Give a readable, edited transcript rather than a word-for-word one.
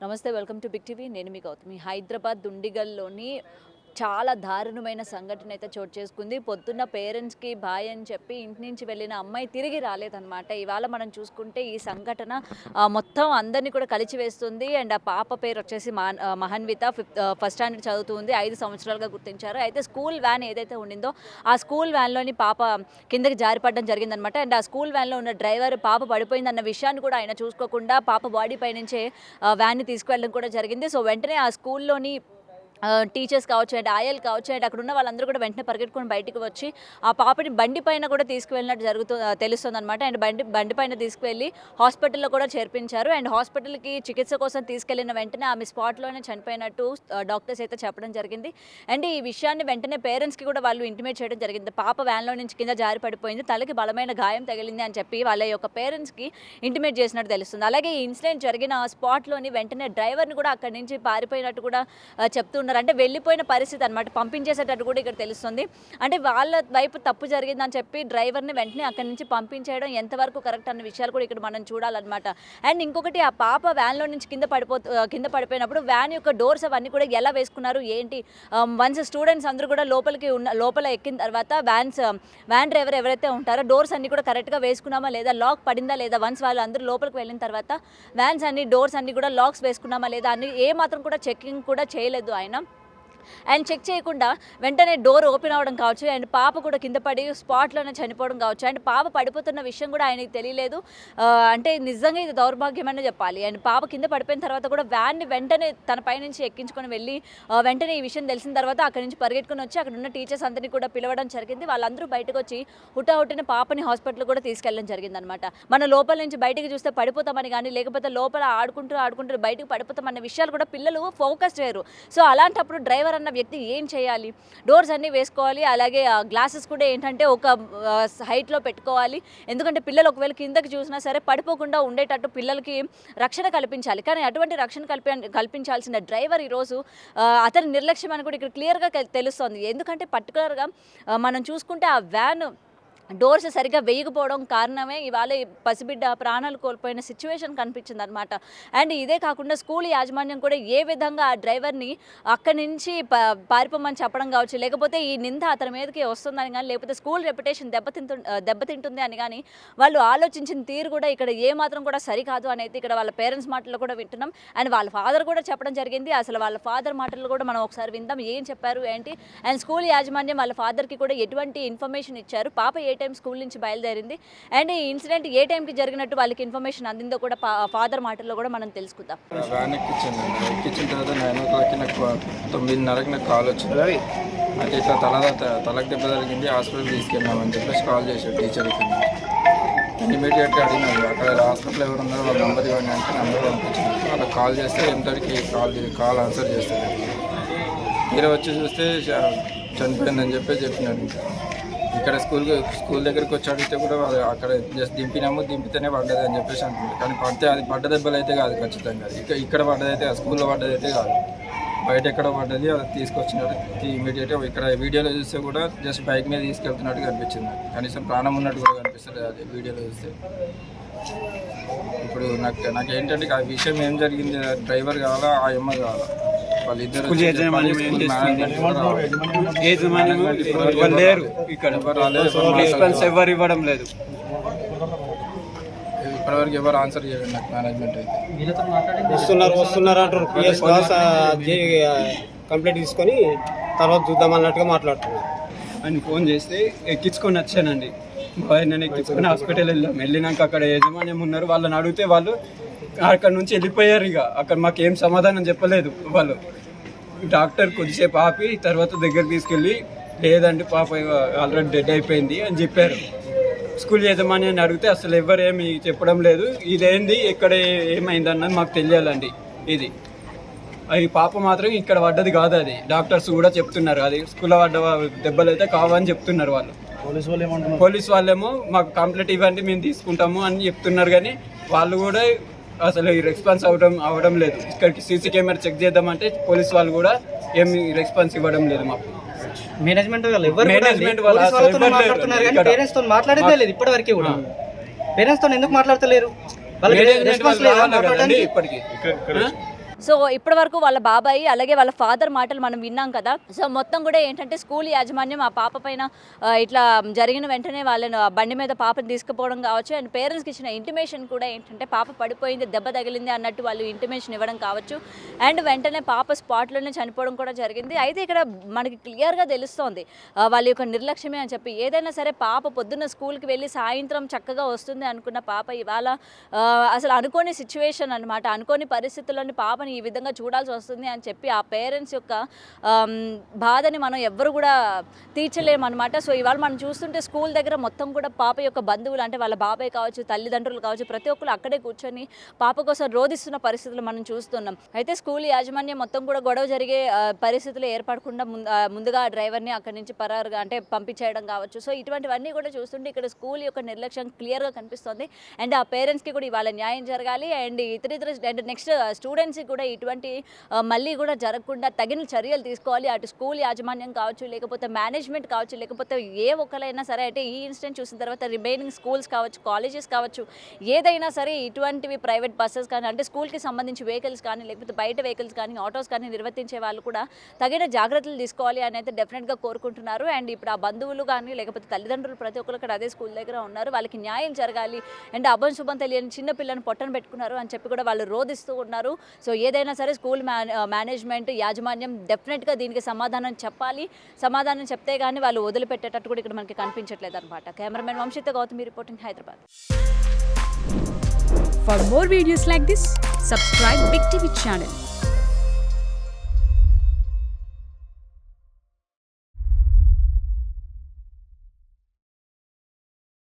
నమస్తే, welcome to big TV. నేను మీ గౌతమి. హైదరాబాద్ దుండిగల్లోని చాలా దారుణమైన సంఘటన అయితే చోటు చేసుకుంది. పొద్దున్న పేరెంట్స్కి బాయ్ అని చెప్పి ఇంటి నుంచి వెళ్ళిన అమ్మాయి తిరిగి రాలేదన్నమాట. ఇవాళ మనం చూసుకుంటే ఈ సంఘటన మొత్తం అందరినీ కూడా కలిచివేస్తుంది. అండ్ ఆ పాప పేరు వచ్చేసి మహన్విత, ఫస్ట్ స్టాండర్డ్ చదువుతుంది. 5 సంవత్సరాలుగా గుర్తించారు. అయితే స్కూల్ వ్యాన్ ఏదైతే ఉండిందో ఆ స్కూల్ వ్యాన్లోని పాప కిందకి జారిపడడం జరిగిందనమాట. అండ్ ఆ స్కూల్ వ్యాన్లో ఉన్న డ్రైవర్ పాప పడిపోయిందన్న విషయాన్ని కూడా ఆయన చూసుకోకుండా పాప బాడీ పై నుంచే వ్యాన్ని తీసుకువెళ్ళడం కూడా జరిగింది. సో వెంటనే ఆ స్కూల్లోని టీచర్స్ కావచ్చు అండ్ ఆయాలు కావచ్చు అండ్ అక్కడ ఉన్న వాళ్ళందరూ కూడా వెంటనే పరిగెట్టుకొని బయటకు వచ్చి ఆ పాపని బండి పైన కూడా తీసుకువెళ్ళినట్టు తెలుస్తుంది అనమాట. అండ్ బండి పైన తీసుకువెళ్ళి హాస్పిటల్లో కూడా చేర్పించారు. అండ్ హాస్పిటల్కి చికిత్స కోసం తీసుకెళ్లిన వెంటనే ఆమె స్పాట్లోనే చనిపోయినట్టు డాక్టర్స్ అయితే చెప్పడం జరిగింది. అండ్ ఈ విషయాన్ని వెంటనే పేరెంట్స్కి కూడా వాళ్ళు ఇంటిమేట్ చేయడం జరిగింది. పాప వ్యాన్లో నుంచి కింద జారి పడిపోయింది, తలకి బలమైన గాయం తగిలింది అని చెప్పి వాళ్ళ యొక్క పేరెంట్స్కి ఇంటిమేట్ చేసినట్టు తెలుస్తుంది. అలాగే ఈ ఇన్సిడెంట్ జరిగిన స్పాట్లోని వెంటనే డ్రైవర్ని కూడా అక్కడి నుంచి పారిపోయినట్టు కూడా చెప్తున్నారు. అంటే వెళ్ళిపోయిన పరిస్థితి అనమాట, పంపించేసేటట్టు కూడా ఇక్కడ తెలుస్తుంది. అంటే వాళ్ళ వైపు తప్పు జరిగిందని చెప్పి డ్రైవర్ని వెంటనే అక్కడి నుంచి పంపించేయడం ఎంతవరకు కరెక్ట్ అన్న విషయాలు కూడా ఇక్కడ మనం చూడాలన్నమాట. అండ్ ఇంకొకటి, ఆ పాప వ్యాన్లో నుంచి కింద పడిపోయినప్పుడు వ్యాన్ యొక్క డోర్స్ అవన్నీ కూడా ఎలా వేసుకున్నారు ఏంటి, వన్స్ స్టూడెంట్స్ అందరూ కూడా లోపల ఎక్కిన తర్వాత వ్యాన్ డ్రైవర్ ఎవరైతే ఉంటారో డోర్స్ అన్ని కూడా కరెక్ట్గా వేసుకున్నామా లేదా, లాక్ పడిందా లేదా, వన్స్ వాళ్ళు అందరూ లోపలికి వెళ్ళిన తర్వాత వ్యాన్స్ అన్ని డోర్స్ అన్ని కూడా లాక్స్ వేసుకున్నామా లేదా అని ఏ మాత్రం కూడా చెకింగ్ కూడా చేయలేదు ఆయన. అండ్ చెక్ చేయకుండా వెంటనే డోర్ ఓపెన్ అవ్వడం కావచ్చు అండ్ పాప కూడా కింద పడి స్పాట్లోనే చనిపోవడం కావచ్చు. అండ్ పాప పడిపోతున్న విషయం కూడా ఆయనకి తెలియలేదు. అంటే నిజంగా ఇది దౌర్భాగ్యమని చెప్పాలి. అండ్ పాప కింద పడిపోయిన తర్వాత కూడా వ్యాన్ని వెంటనే తన పైనుంచి ఎక్కించుకొని వెళ్ళి వెంటనే ఈ విషయం తెలిసిన తర్వాత అక్కడి నుంచి పరిగెట్టుకుని వచ్చి అక్కడ ఉన్న టీచర్స్ అందరినీ కూడా పిలవడం జరిగింది. వాళ్ళందరూ బయటకు వచ్చి హుటాహుటిన పాపని హాస్పిటల్ కూడా తీసుకెళ్ళడం జరిగిందనమాట. మన లోపల నుంచి బయటకు చూస్తే పడిపోతామని కానీ, లేకపోతే లోపల ఆడుకుంటూ బయటకు పడిపోతామన్న విషయాలు కూడా పిల్లలు ఫోకస్ చేయరు. సో అలాంటప్పుడు డ్రైవర్ అన్న వ్యక్తి ఏం చేయాలి, డోర్స్ అన్నీ వేసుకోవాలి. అలాగే గ్లాసెస్ కూడా ఏంటంటే ఒక హైట్లో పెట్టుకోవాలి. ఎందుకంటే పిల్లలు ఒకవేళ కిందకి చూసినా సరే పడిపోకుండా ఉండేటట్టు పిల్లలకి రక్షణ కల్పించాలి. కానీ అటువంటి రక్షణ కల్పించాల్సిన డ్రైవర్ ఈరోజు అతని నిర్లక్ష్యం అని కూడా ఇక్కడ క్లియర్గా తెలుస్తుంది. ఎందుకంటే పర్టికులర్గా మనం చూసుకుంటే ఆ వ్యాన్ డోర్స్ సరిగ్గా వేయకపోవడం కారణమే ఇవాళ పసిబిడ్డ ప్రాణాలు కోల్పోయిన సిచ్యువేషన్ కనిపించింది అనమాట. అండ్ ఇదే కాకుండా స్కూల్ యాజమాన్యం కూడా ఏ విధంగా ఆ డ్రైవర్ని అక్కడి నుంచి పారిపోమని చెప్పడం కావచ్చు, లేకపోతే ఈ నింద అతని మీదకి వస్తుందని కానీ, లేకపోతే స్కూల్ రెప్యుటేషన్ దెబ్బతింటుంది అని కానీ వాళ్ళు ఆలోచించిన తీరు కూడా ఇక్కడ ఏమాత్రం కూడా సరికాదు అనేది ఇక్కడ వాళ్ళ పేరెంట్స్ మాటల్లో కూడా వింటున్నాం. అండ్ వాళ్ళ ఫాదర్ కూడా చెప్పడం జరిగింది. అసలు వాళ్ళ ఫాదర్ మాటల్లో కూడా మనం ఒకసారి విందాం, ఏం చెప్పారు ఏంటి. అండ్ స్కూల్ యాజమాన్యం వాళ్ళ ఫాదర్కి కూడా ఎటువంటి ఇన్ఫర్మేషన్ ఇచ్చారు, పాప ఏ టైం స్కూల్ నుంచి బయలుదేరింది, అండ్ ఈ ఇన్సిడెంట్ ఏ టైంకి జరిగినట్టు వాళ్ళకి ఇన్ఫర్మేషన్ అందిందో కూడా ఫాదర్ మాటల్లో కూడా మనం తెలుసుకుందాం. వ్యాన్ ఎక్కించిన తర్వాత 9 నాకు 9:30కి నాకు కాల్ వచ్చింది. అయితే ఇట్లా తలకు దెబ్బ జరిగింది, హాస్పిటల్ తీసుకెళ్ళామని చెప్పేసి కాల్ చేశాడు టీచర్. ఇమీడియట్గా అడిగినాడు అక్కడ హాస్పిటల్ ఎవరు ఉన్నారో వాళ్ళ నెంబర్ ఇవ్వండి అంటే నెంబర్ పంపించింది. వాళ్ళకి కాల్ చేస్తే ఎంతటికి కాల్ ఆన్సర్ చేస్తారు. మీరు వచ్చి చూస్తే చనిపోయిందని చెప్పినాడు. ఇక్కడ స్కూల్ దగ్గరికి వచ్చి అడిగితే కూడా అక్కడ జస్ట్ దింపితేనే పడ్డది అని చెప్పేసి అంటుంది. కానీ అది పడ్డ దెబ్బలు అయితే కాదు ఖచ్చితంగా. ఇక్కడ పడ్డదైతే కాదు, స్కూల్లో పడ్డదైతే కాదు, బయట ఎక్కడ పడ్డది. అది తీసుకొచ్చినట్టు ఇమీడియట్గా ఇక్కడ వీడియోలో చూస్తే కూడా జస్ట్ బైక్ మీద తీసుకెళ్తున్నట్టు కనిపించింది. కనీసం ప్రాణం ఉన్నట్టు కూడా కనిపిస్తుంది అది వీడియోలో చూస్తే. ఇప్పుడు నాకు ఏంటంటే ఆ విషయం ఏం జరిగింది, డ్రైవర్ కావాలా ఆ అమ్మ కావాలా, వాళ్ళిద్దరు ఎవరు ఇవ్వడం లేదు. ఇప్పటివరకు ఎవరు ఆన్సర్ చేయండి నాకు మేనేజ్మెంట్ అయితే. వస్తున్నారు అంటారు. పిఎస్ కంప్లైంట్ తీసుకొని తర్వాత చూద్దాం అన్నట్టుగా మాట్లాడుతున్నారు. ఆయన ఫోన్ చేస్తే ఎక్కించుకొని వచ్చానండి. నన్ను ఎక్కించుకొని హాస్పిటల్ వెళ్ళినాక అక్కడ యజమాన్యం ఉన్నారు. వాళ్ళని అడిగితే వాళ్ళు అక్కడ నుంచి వెళ్ళిపోయారు. ఇక అక్కడ మాకు ఏం సమాధానం చెప్పలేదు వాళ్ళు. డాక్టర్ కొద్దిసేపు ఆపి తర్వాత దగ్గర తీసుకెళ్ళి లేదండి పాప ఆల్రెడీ డెడ్ అయిపోయింది అని చెప్పారు. స్కూల్ యజమాన్యాన్ని అడిగితే అసలు ఎవరేమి చెప్పడం లేదు. ఇదేంది ఎక్కడ ఏమైంది అన్నది మాకు తెలియాలండి. అది పాప మాత్రం ఇక్కడ పడ్డది కాదు, అది డాక్టర్స్ కూడా చెప్తున్నారు. అది స్కూల్లో పడ్డ దెబ్బలు అయితే కావని చెప్తున్నారు వాళ్ళు. పోలీస్ వాళ్ళేమో మాకు కంప్లైంట్ ఇవ్వండి మేము తీసుకుంటాము అని చెప్తున్నారు. కానీ వాళ్ళు కూడా అసలు రెస్పాన్స్ అవ్వడం లేదు. ఇక్కడికి సీసీ కెమెరా చెక్ చేద్దామంటే పోలీస్ వాళ్ళు కూడా ఏమి రెస్పాన్స్ ఇవ్వడం లేదు మాకు. మేనేజ్మెంట్ పేరెంట్స్ తో మాట్లాడేదే లేదు ఇప్పటి వరకు కూడా. పేరెంట్స్ తో ఎందుకు మాట్లాడతలేరు? ఇప్పటికి సో ఇప్పటి వరకు వాళ్ళ బాబాయి అలాగే వాళ్ళ ఫాదర్ మాటలు మనం విన్నాం కదా. సో మొత్తం కూడా ఏంటంటే స్కూల్ యాజమాన్యం ఆ పాప పైన ఇట్లా జరిగిన వెంటనే వాళ్ళని బండి మీద పాపని తీసుకుపోవడం కావచ్చు, అండ్ పేరెంట్స్కి ఇచ్చిన ఇంటిమేషన్ కూడా ఏంటంటే పాప పడిపోయింది, దెబ్బ తగిలింది అన్నట్టు వాళ్ళు ఇంటిమేషన్ ఇవ్వడం కావచ్చు, అండ్ వెంటనే పాప స్పాట్లోనే చనిపోవడం కూడా జరిగింది. అయితే ఇక్కడ మనకి క్లియర్గా తెలుస్తోంది వాళ్ళ యొక్క నిర్లక్ష్యమే అని చెప్పి. ఏదైనా సరే పాప పొద్దున్న స్కూల్కి వెళ్ళి సాయంత్రం చక్కగా వస్తుంది అనుకున్న పాప ఇవాళ అసలు అనుకోని సిచ్యువేషన్ అనమాట, అనుకోని పరిస్థితుల్లోని పాపని ఈ విధంగా చూడాల్సి వస్తుంది అని చెప్పి ఆ పేరెంట్స్ యొక్క బాధని మనం ఎవ్వరు కూడా తీర్చలేము అనమాట. సో ఇవాళ మనం చూస్తుంటే స్కూల్ దగ్గర మొత్తం కూడా పాప యొక్క బంధువులు అంటే వాళ్ళ బాబాయ్ కావచ్చు, తల్లిదండ్రులు కావచ్చు, ప్రతి ఒక్కరు అక్కడే కూర్చొని పాప కోసం రోధిస్తున్న పరిస్థితులు మనం చూస్తున్నాం. అయితే స్కూల్ యాజమాన్యం మొత్తం కూడా గొడవ జరిగే పరిస్థితులు ఏర్పడకుండా ముందుగా డ్రైవర్ని అక్కడి నుంచి పరారుగా అంటే పంపించేయడం కావచ్చు. సో ఇటువంటివన్నీ కూడా చూస్తుంటే ఇక్కడ స్కూల్ యొక్క నిర్లక్ష్యం క్లియర్గా కనిపిస్తుంది. అండ్ ఆ పేరెంట్స్కి కూడా ఇవాళ న్యాయం జరగాలి, అండ్ ఇతర అండ్ నెక్స్ట్ స్టూడెంట్స్కి కూడా ఇటువంటి మళ్ళీ కూడా జరగకుండా తగిన చర్యలు తీసుకోవాలి. అటు స్కూల్ యాజమాన్యం కావచ్చు, లేకపోతే మేనేజ్మెంట్ కావచ్చు, లేకపోతే ఏ ఒక్కరైనా సరే అంటే ఈ ఇన్సిడెంట్ చూసిన తర్వాత రిమైనింగ్ స్కూల్స్ కావచ్చు, కాలేజెస్ కావచ్చు, ఏదైనా సరే ఇటువంటివి ప్రైవేట్ బస్సెస్ కానీ అంటే స్కూల్కి సంబంధించి వెహికల్స్ కానీ లేకపోతే బయట వెహికల్స్ కానీ ఆటోస్ కానీ నిర్వర్తించే వాళ్ళు కూడా తగిన జాగ్రత్తలు తీసుకోవాలి అని అయితే డెఫినెట్గా కోరుకుంటున్నారు. అండ్ ఇప్పుడు ఆ బంధువులు కానీ లేకపోతే తల్లిదండ్రులు ప్రతి ఒక్కరు ఇక్కడ అదే స్కూల్ దగ్గర ఉన్నారు, వాళ్ళకి న్యాయం జరగాలి. అండ్ అభం శుభం తెలియని చిన్న పిల్లని పొట్టను పెట్టుకున్నారు అని చెప్పి కూడా వాళ్ళు రోధిస్తూ ఉన్నారు. సో ఏదైనా సరే స్కూల్ మేనేజ్మెంట్ యాజమాన్యం డెఫినెట్గా దీనికి సమాధానం చెప్పాలి. సమాధానం చెప్తే కానీ వాళ్ళు వదిలిపెట్టేటట్టు కూడా ఇక్కడ మనకి కనిపించట్లేదు అనమాట. Cameraman Vamshitha Gautami reporting, Hyderabad. For more videos like this, subscribe Big TV channel.